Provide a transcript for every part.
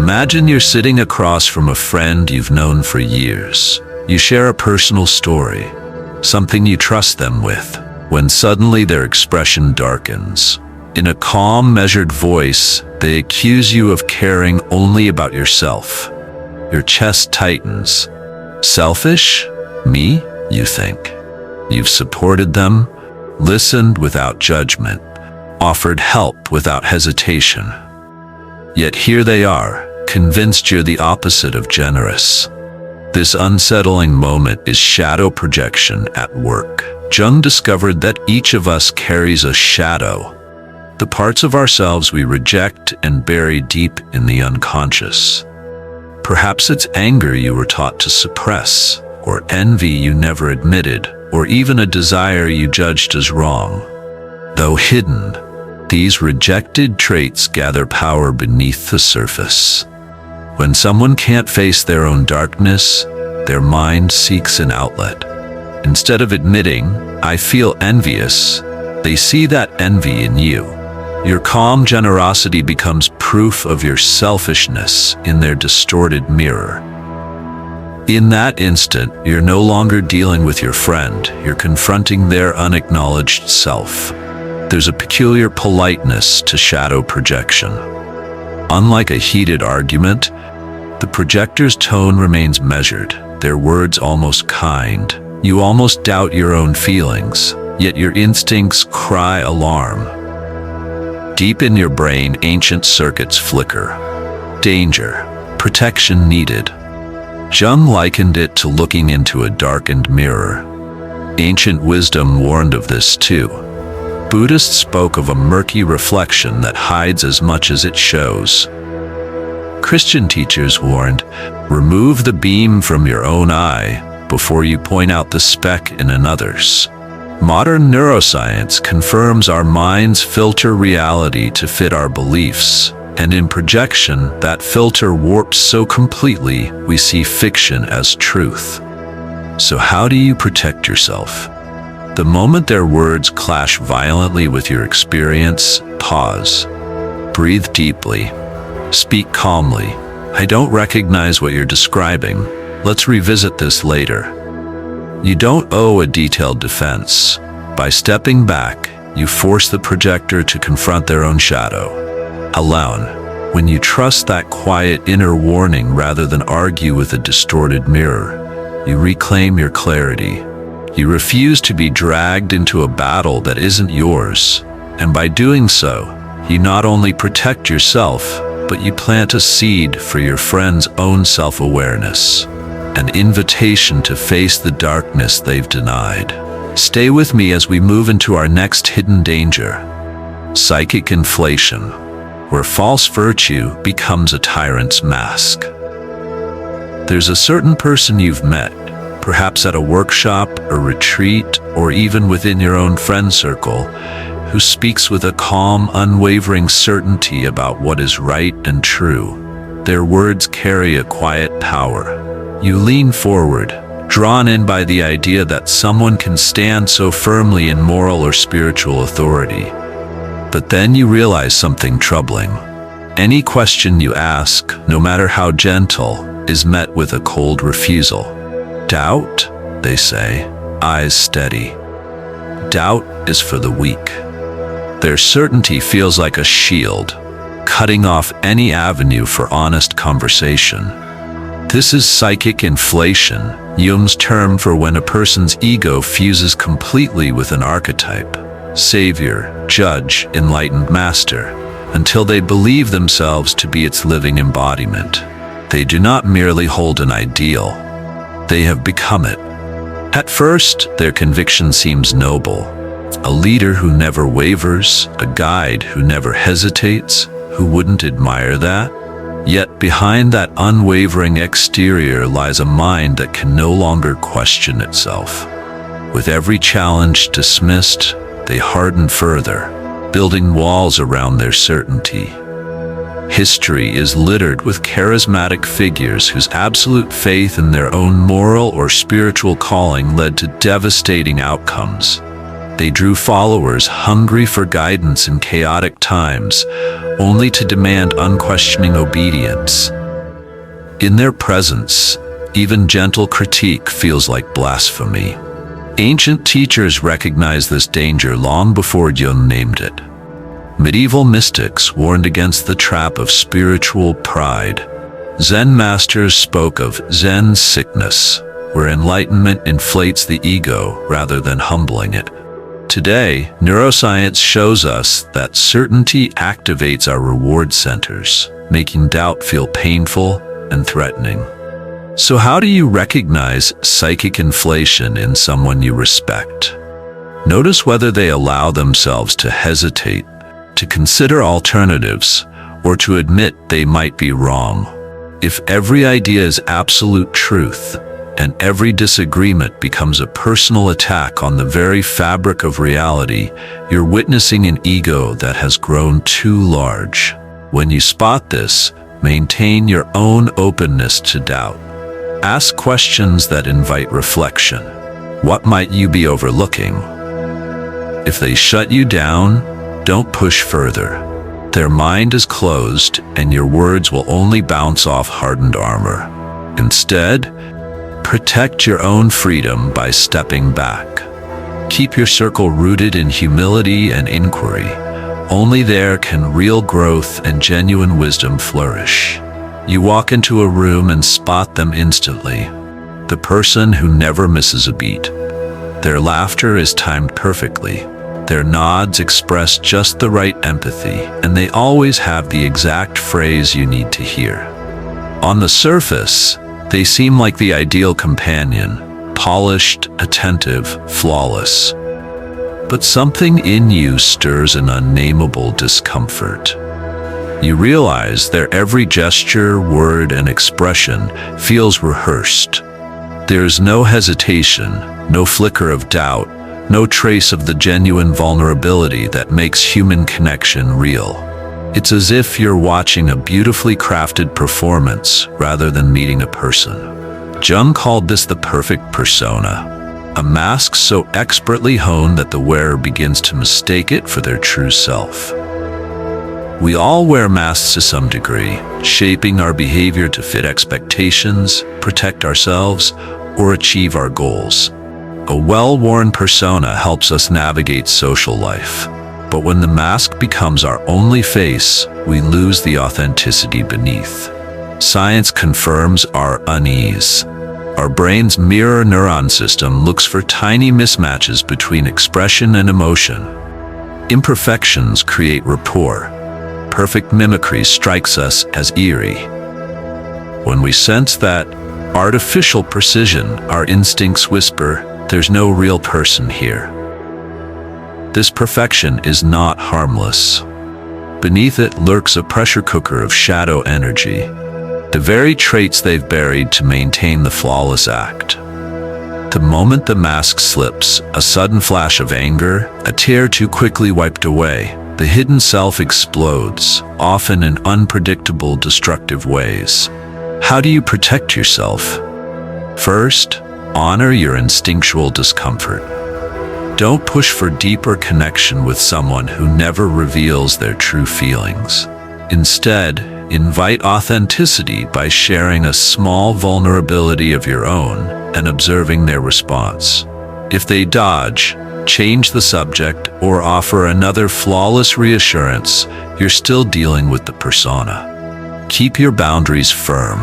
Imagine you're sitting across from a friend you've known for years. You share a personal story, something you trust them with, when suddenly their expression darkens. In a calm, measured voice, they accuse you of caring only about yourself. Your chest tightens. Selfish? Me? You think. You've supported them, listened without judgment, offered help without hesitation. Yet here they are, convinced you're the opposite of generous. This unsettling moment is shadow projection at work. Jung discovered that each of us carries a shadow, the parts of ourselves we reject and bury deep in the unconscious. Perhaps it's anger you were taught to suppress, or envy you never admitted, or even a desire you judged as wrong. Though hidden, these rejected traits gather power beneath the surface. When someone can't face their own darkness, their mind seeks an outlet. Instead of admitting, "I feel envious," they see that envy in you. Your calm generosity becomes proof of your selfishness in their distorted mirror. In that instant, you're no longer dealing with your friend, you're confronting their unacknowledged self. There's a peculiar politeness to shadow projection. Unlike a heated argument, the projector's tone remains measured, their words almost kind. You almost doubt your own feelings, yet your instincts cry alarm. Deep in your brain, ancient circuits flicker. Danger, protection needed. Jung likened it to looking into a darkened mirror. Ancient wisdom warned of this too. Buddhists spoke of a murky reflection that hides as much as it shows. Christian teachers warned, remove the beam from your own eye before you point out the speck in another's. Modern neuroscience confirms our minds filter reality to fit our beliefs, and in projection, that filter warps so completely we see fiction as truth. So how do you protect yourself? The moment their words clash violently with your experience, pause. Breathe deeply. Speak calmly. I don't recognize what you're describing. Let's revisit this later. You don't owe a detailed defense. By stepping back, you force the projector to confront their own shadow. Alone, when you trust that quiet inner warning rather than argue with a distorted mirror, you reclaim your clarity. You refuse to be dragged into a battle that isn't yours, and by doing so, you not only protect yourself, but you plant a seed for your friend's own self-awareness, an invitation to face the darkness they've denied. Stay with me as we move into our next hidden danger, psychic inflation, where false virtue becomes a tyrant's mask. There's a certain person you've met, perhaps at a workshop, a retreat, or even within your own friend circle, who speaks with a calm, unwavering certainty about what is right and true. Their words carry a quiet power. You lean forward, drawn in by the idea that someone can stand so firmly in moral or spiritual authority. But then you realize something troubling. Any question you ask, no matter how gentle, is met with a cold refusal. Doubt, they say, eyes steady. Doubt is for the weak. Their certainty feels like a shield, cutting off any avenue for honest conversation. This is psychic inflation, Jung's term for when a person's ego fuses completely with an archetype, savior, judge, enlightened master, until they believe themselves to be its living embodiment. They do not merely hold an ideal, they have become it. At first, their conviction seems noble. A leader who never wavers, a guide who never hesitates, who wouldn't admire that? Yet behind that unwavering exterior lies a mind that can no longer question itself. With every challenge dismissed, they harden further, building walls around their certainty. History is littered with charismatic figures whose absolute faith in their own moral or spiritual calling led to devastating outcomes. They drew followers hungry for guidance in chaotic times, only to demand unquestioning obedience. In their presence, even gentle critique feels like blasphemy. Ancient teachers recognized this danger long before Jung named it. Medieval mystics warned against the trap of spiritual pride. Zen masters spoke of Zen sickness, where enlightenment inflates the ego rather than humbling it. Today, neuroscience shows us that certainty activates our reward centers, making doubt feel painful and threatening. So how do you recognize psychic inflation in someone you respect? Notice whether they allow themselves to hesitate, to consider alternatives, or to admit they might be wrong. If every idea is absolute truth, and every disagreement becomes a personal attack on the very fabric of reality, you're witnessing an ego that has grown too large. When you spot this, maintain your own openness to doubt. Ask questions that invite reflection. What might you be overlooking? If they shut you down, don't push further. Their mind is closed, and your words will only bounce off hardened armor. Instead, protect your own freedom by stepping back. Keep your circle rooted in humility and inquiry. Only there can real growth and genuine wisdom flourish. You walk into a room and spot them instantly. The person who never misses a beat. Their laughter is timed perfectly. Their nods express just the right empathy, and they always have the exact phrase you need to hear. On the surface, they seem like the ideal companion, polished, attentive, flawless. But something in you stirs an unnameable discomfort. You realize their every gesture, word, and expression feels rehearsed. There's no hesitation, no flicker of doubt, no trace of the genuine vulnerability that makes human connection real. It's as if you're watching a beautifully crafted performance rather than meeting a person. Jung called this the perfect persona, a mask so expertly honed that the wearer begins to mistake it for their true self. We all wear masks to some degree, shaping our behavior to fit expectations, protect ourselves, or achieve our goals. A well-worn persona helps us navigate social life. But when the mask becomes our only face, we lose the authenticity beneath. Science confirms our unease. Our brain's mirror neuron system looks for tiny mismatches between expression and emotion. Imperfections create rapport. Perfect mimicry strikes us as eerie. When we sense that artificial precision, our instincts whisper, "There's no real person here." This perfection is not harmless. Beneath it lurks a pressure cooker of shadow energy, the very traits they've buried to maintain the flawless act. The moment the mask slips, a sudden flash of anger, a tear too quickly wiped away, the hidden self explodes, often in unpredictable, destructive ways. How do you protect yourself? First, honor your instinctual discomfort. Don't push for deeper connection with someone who never reveals their true feelings. Instead, invite authenticity by sharing a small vulnerability of your own and observing their response. If they dodge, change the subject, or offer another flawless reassurance, you're still dealing with the persona. Keep your boundaries firm.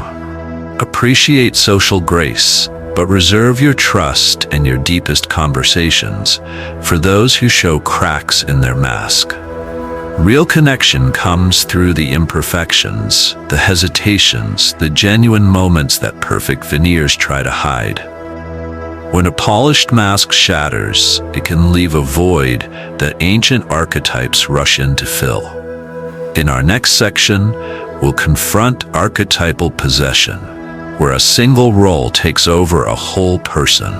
Appreciate social grace, but reserve your trust and your deepest conversations for those who show cracks in their mask. Real connection comes through the imperfections, the hesitations, the genuine moments that perfect veneers try to hide. When a polished mask shatters, it can leave a void that ancient archetypes rush in to fill. In our next section, we'll confront archetypal possession, where a single role takes over a whole person.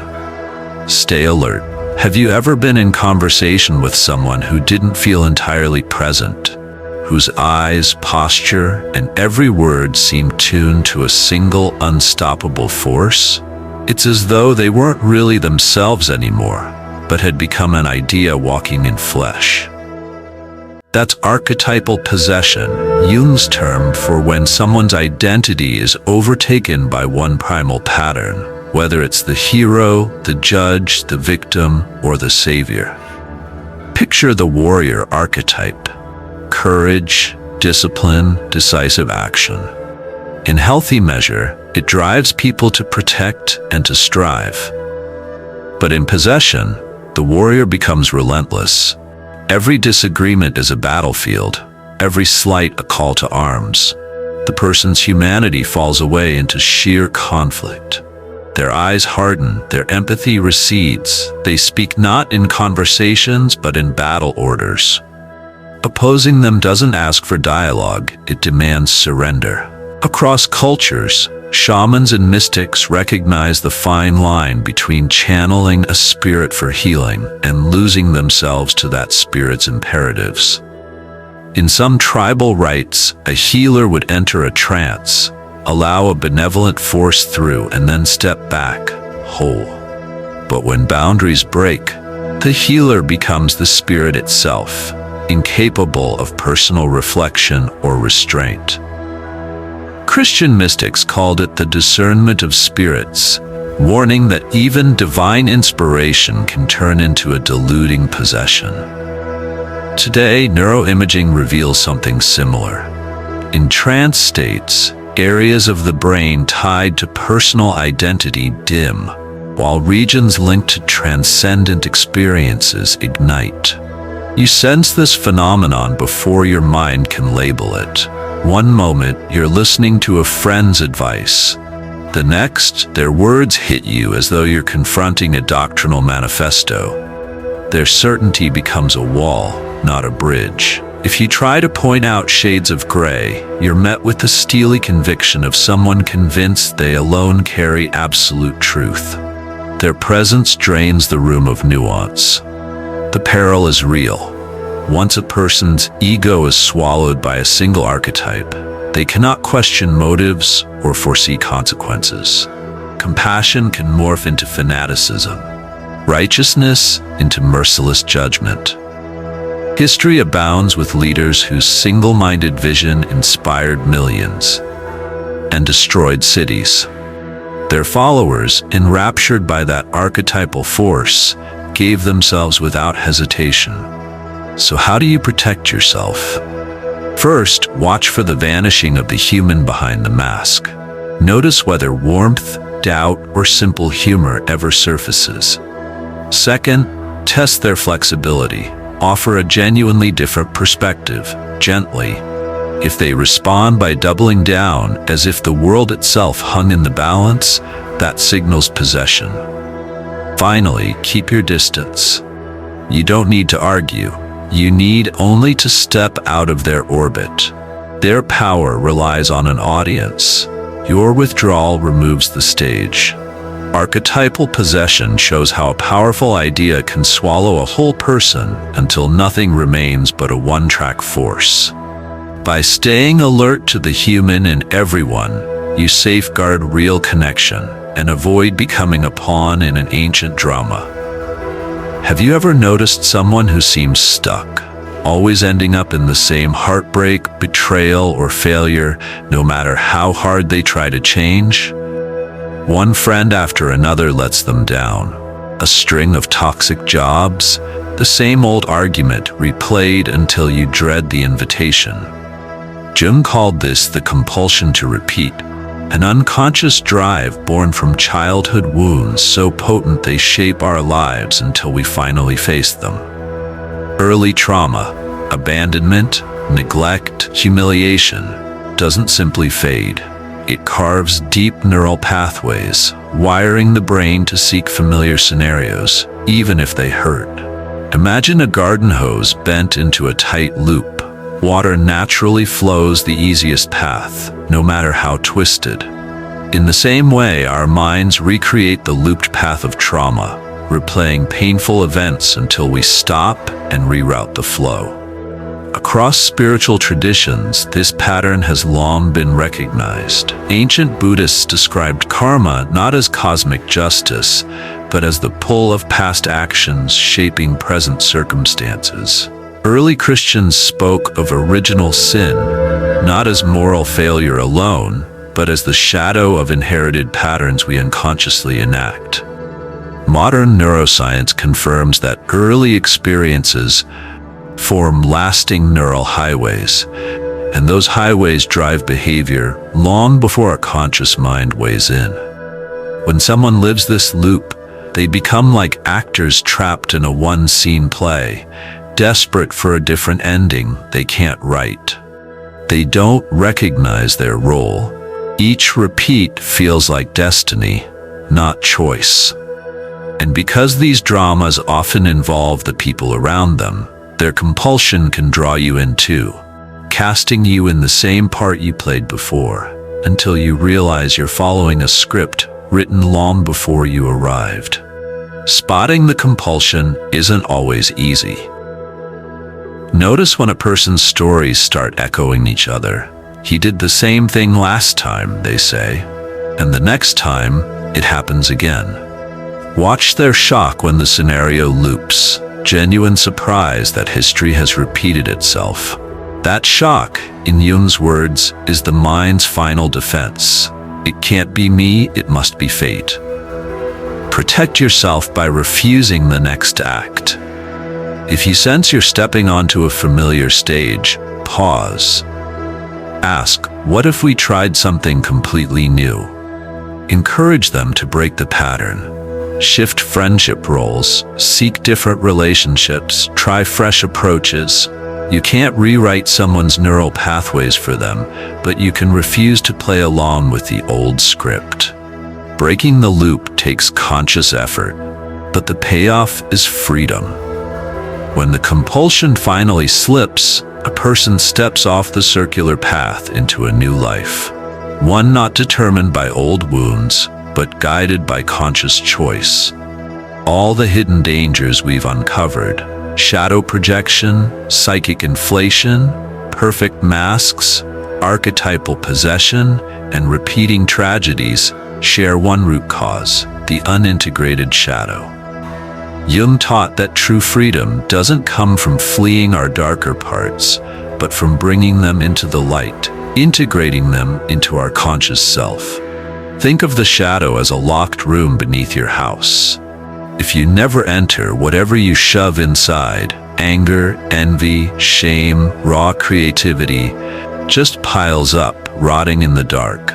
Stay alert. Have you ever been in conversation with someone who didn't feel entirely present, whose eyes, posture, and every word seemed tuned to a single unstoppable force? It's as though they weren't really themselves anymore, but had become an idea walking in flesh. That's archetypal possession, Jung's term for when someone's identity is overtaken by one primal pattern, whether it's the hero, the judge, the victim, or the savior. Picture the warrior archetype: courage, discipline, decisive action. In healthy measure, it drives people to protect and to strive. But in possession, the warrior becomes relentless. Every disagreement is a battlefield, every slight a call to arms. The person's humanity falls away into sheer conflict. Their eyes harden, their empathy recedes. They speak not in conversations, but in battle orders. Opposing them doesn't ask for dialogue, it demands surrender. Across cultures, shamans and mystics recognize the fine line between channeling a spirit for healing and losing themselves to that spirit's imperatives. In some tribal rites, a healer would enter a trance, allow a benevolent force through, and then step back, whole. But when boundaries break, the healer becomes the spirit itself, incapable of personal reflection or restraint. Christian mystics called it the discernment of spirits, warning that even divine inspiration can turn into a deluding possession. Today, neuroimaging reveals something similar. In trance states, areas of the brain tied to personal identity dim, while regions linked to transcendent experiences ignite. You sense this phenomenon before your mind can label it. One moment, you're listening to a friend's advice. The next, their words hit you as though you're confronting a doctrinal manifesto. Their certainty becomes a wall, not a bridge. If you try to point out shades of gray, you're met with the steely conviction of someone convinced they alone carry absolute truth. Their presence drains the room of nuance. The peril is real. Once a person's ego is swallowed by a single archetype, they cannot question motives or foresee consequences. Compassion can morph into fanaticism, righteousness into merciless judgment. History abounds with leaders whose single-minded vision inspired millions and destroyed cities. Their followers, enraptured by that archetypal force, gave themselves without hesitation. So how do you protect yourself? First, watch for the vanishing of the human behind the mask. Notice whether warmth, doubt, or simple humor ever surfaces. Second, test their flexibility. Offer a genuinely different perspective, gently. If they respond by doubling down as if the world itself hung in the balance, that signals possession. Finally, keep your distance. You don't need to argue. You need only to step out of their orbit. Their power relies on an audience. Your withdrawal removes the stage. Archetypal possession shows how a powerful idea can swallow a whole person until nothing remains but a one-track force. By staying alert to the human in everyone, you safeguard real connection and avoid becoming a pawn in an ancient drama. Have you ever noticed someone who seems stuck, always ending up in the same heartbreak, betrayal, or failure, no matter how hard they try to change? One friend after another lets them down. A string of toxic jobs, the same old argument replayed until you dread the invitation. Jung called this the compulsion to repeat, an unconscious drive born from childhood wounds so potent they shape our lives until we finally face them. Early trauma, abandonment, neglect, humiliation doesn't simply fade. It carves deep neural pathways, wiring the brain to seek familiar scenarios, even if they hurt. Imagine a garden hose bent into a tight loop. Water naturally flows the easiest path, no matter how twisted. In the same way, our minds recreate the looped path of trauma, replaying painful events until we stop and reroute the flow. Across spiritual traditions, this pattern has long been recognized. Ancient Buddhists described karma not as cosmic justice, but as the pull of past actions shaping present circumstances. Early Christians spoke of original sin, not as moral failure alone, but as the shadow of inherited patterns we unconsciously enact. Modern neuroscience confirms that early experiences form lasting neural highways, and those highways drive behavior long before our conscious mind weighs in. When someone lives this loop, they become like actors trapped in a one-scene play, desperate for a different ending they can't write. They don't recognize their role. Each repeat feels like destiny, not choice. And because these dramas often involve the people around them, their compulsion can draw you in too, casting you in the same part you played before, until you realize you're following a script written long before you arrived. Spotting the compulsion isn't always easy. Notice when a person's stories start echoing each other. He did the same thing last time, they say, and the next time it happens again. Watch their shock when the scenario loops, genuine surprise that history has repeated itself. That shock, in Jung's words, is the mind's final defense. It can't be me, it must be fate. Protect yourself by refusing the next act. If you sense you're stepping onto a familiar stage, pause. Ask, what if we tried something completely new? Encourage them to break the pattern. Shift friendship roles, seek different relationships, try fresh approaches. You can't rewrite someone's neural pathways for them, but you can refuse to play along with the old script. Breaking the loop takes conscious effort, but the payoff is freedom. When the compulsion finally slips, a person steps off the circular path into a new life. One not determined by old wounds, but guided by conscious choice. All the hidden dangers we've uncovered, shadow projection, psychic inflation, perfect masks, archetypal possession, and repeating tragedies, share one root cause: the unintegrated shadow. Jung taught that true freedom doesn't come from fleeing our darker parts, but from bringing them into the light, integrating them into our conscious self. Think of the shadow as a locked room beneath your house. If you never enter, whatever you shove inside, anger, envy, shame, raw creativity, just piles up, rotting in the dark.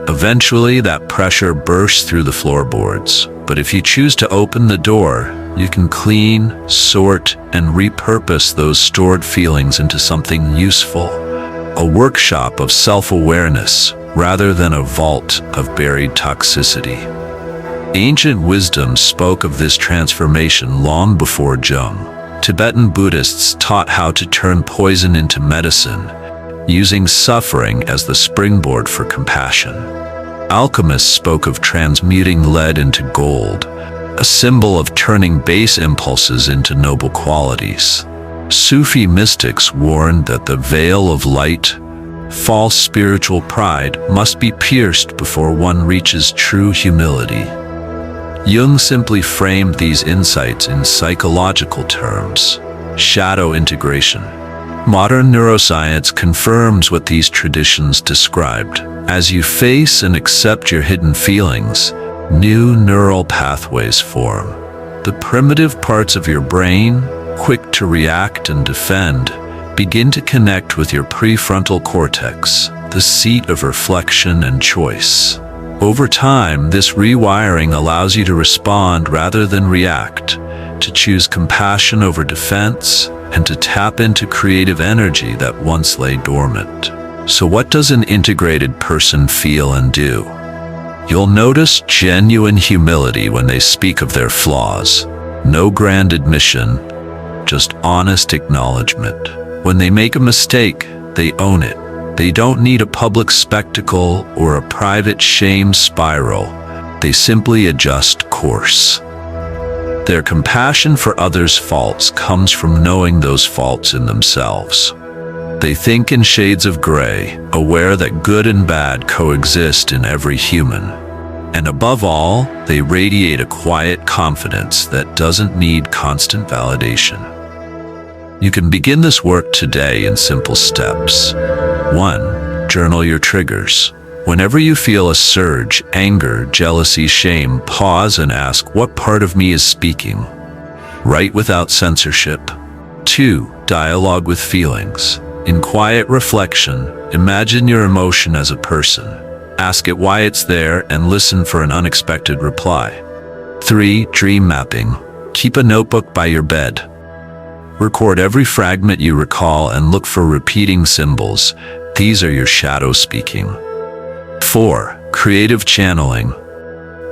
Eventually, that pressure bursts through the floorboards. But if you choose to open the door, you can clean, sort, and repurpose those stored feelings into something useful. A workshop of self-awareness rather than a vault of buried toxicity. Ancient wisdom spoke of this transformation long before Jung. Tibetan Buddhists taught how to turn poison into medicine, using suffering as the springboard for compassion. Alchemists spoke of transmuting lead into gold, a symbol of turning base impulses into noble qualities. Sufi mystics warned that the veil of light, false spiritual pride, must be pierced before one reaches true humility. Jung simply framed these insights in psychological terms: shadow integration. Modern neuroscience confirms what these traditions described. As you face and accept your hidden feelings, new neural pathways form. The primitive parts of your brain, quick to react and defend, begin to connect with your prefrontal cortex, the seat of reflection and choice. Over time, this rewiring allows you to respond rather than react, to choose compassion over defense, and to tap into creative energy that once lay dormant. So what does an integrated person feel and do? You'll notice genuine humility when they speak of their flaws. No grand admission, just honest acknowledgement. When they make a mistake, they own it. They don't need a public spectacle or a private shame spiral. They simply adjust course. Their compassion for others' faults comes from knowing those faults in themselves. They think in shades of gray, aware that good and bad coexist in every human. And above all, they radiate a quiet confidence that doesn't need constant validation. You can begin this work today in simple steps. 1. Journal your triggers. Whenever you feel a surge, anger, jealousy, shame, pause and ask, what part of me is speaking? Write without censorship. 2. Dialogue with feelings. In quiet reflection, imagine your emotion as a person. Ask it why it's there and listen for an unexpected reply. 3. Dream mapping. Keep a notebook by your bed. Record every fragment you recall and look for repeating symbols. These are your shadow speaking. 4. Creative channeling.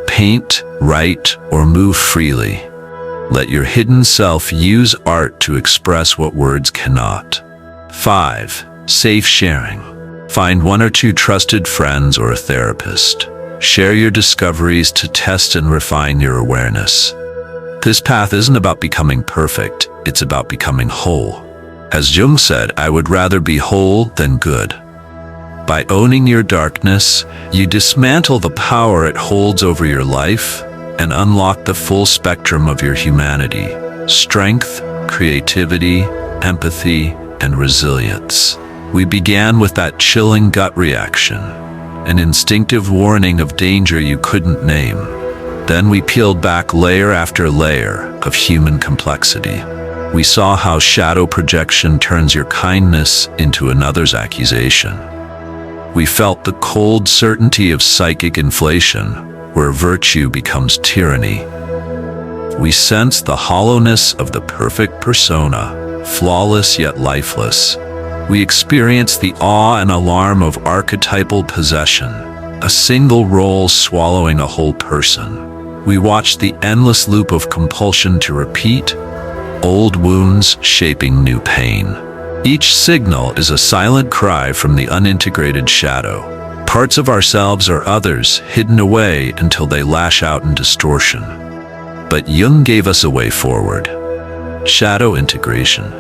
Paint, write, or move freely. Let your hidden self use art to express what words cannot. 5. Safe sharing. Find 1 or 2 trusted friends or a therapist. Share your discoveries to test and refine your awareness. This path isn't about becoming perfect, it's about becoming whole. As Jung said, I would rather be whole than good. By owning your darkness, you dismantle the power it holds over your life and unlock the full spectrum of your humanity: strength, creativity, empathy, and resilience. We began with that chilling gut reaction, an instinctive warning of danger you couldn't name. Then we peeled back layer after layer of human complexity. We saw how shadow projection turns your kindness into another's accusation. We felt the cold certainty of psychic inflation, where virtue becomes tyranny. We sensed the hollowness of the perfect persona, flawless yet lifeless. We experienced the awe and alarm of archetypal possession, a single role swallowing a whole person. We watched the endless loop of compulsion to repeat, old wounds shaping new pain. Each signal is a silent cry from the unintegrated shadow. Parts of ourselves or others hidden away until they lash out in distortion. But Jung gave us a way forward. Shadow integration.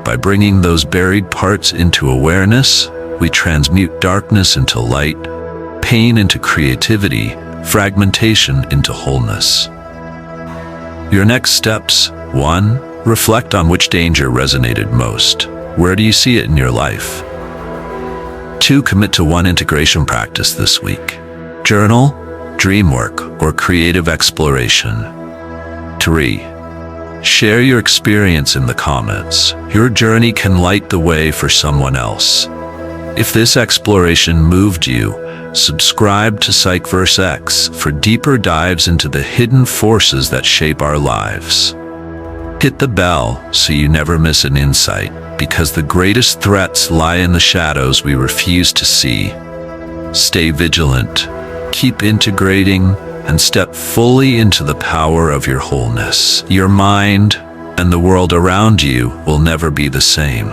By bringing those buried parts into awareness, we transmute darkness into light, pain into creativity, fragmentation into wholeness. Your next steps: 1. Reflect on which danger resonated most. Where do you see it in your life? 2. Commit to 1 integration practice this week. Journal, dream work, or creative exploration. 3. Share your experience in the comments. Your journey can light the way for someone else. If this exploration moved you, subscribe to PsychVerseX for deeper dives into the hidden forces that shape our lives. Hit the bell so you never miss an insight, because the greatest threats lie in the shadows we refuse to see. Stay vigilant, keep integrating, and step fully into the power of your wholeness. Your mind and the world around you will never be the same.